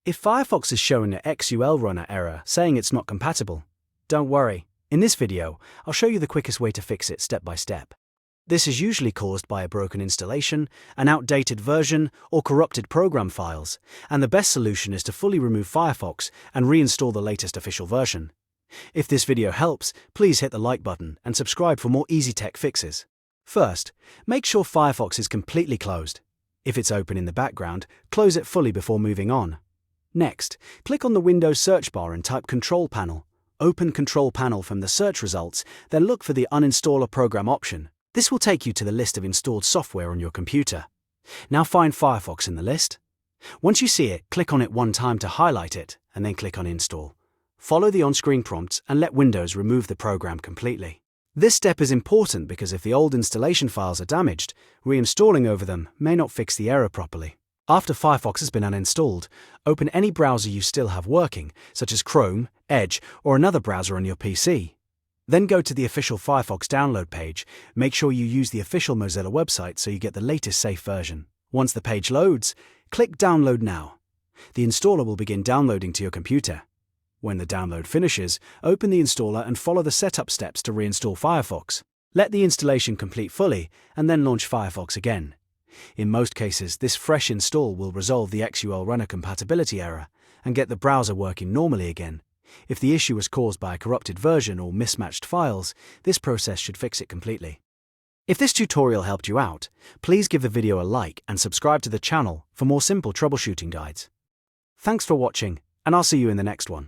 If Firefox is showing an XULRunner error saying it's not compatible, don't worry. In this video, I'll show you the quickest way to fix it step by step. This is usually caused by a broken installation, an outdated version, or corrupted program files, and the best solution is to fully remove Firefox and reinstall the latest official version. If this video helps, please hit the like button and subscribe for more easy tech fixes. First, make sure Firefox is completely closed. If it's open in the background, close it fully before moving on. Next, click on the Windows search bar and type Control Panel. Open Control Panel from the search results, then look for the Uninstall a Program option. This will take you to the list of installed software on your computer. Now find Firefox in the list. Once you see it, click on it one time to highlight it, and then click on Install. Follow the on-screen prompts and let Windows remove the program completely. This step is important because if the old installation files are damaged, reinstalling over them may not fix the error properly. After Firefox has been uninstalled, open any browser you still have working, such as Chrome, Edge, or another browser on your PC. Then go to the official Firefox download page. Make sure you use the official Mozilla website so you get the latest safe version. Once the page loads, click Download Now. The installer will begin downloading to your computer. When the download finishes, open the installer and follow the setup steps to reinstall Firefox. Let the installation complete fully and then launch Firefox again. In most cases, this fresh install will resolve the XULRunner compatibility error and get the browser working normally again. If the issue was caused by a corrupted version or mismatched files, this process should fix it completely. If this tutorial helped you out, please give the video a like and subscribe to the channel for more simple troubleshooting guides. Thanks for watching, and I'll see you in the next one.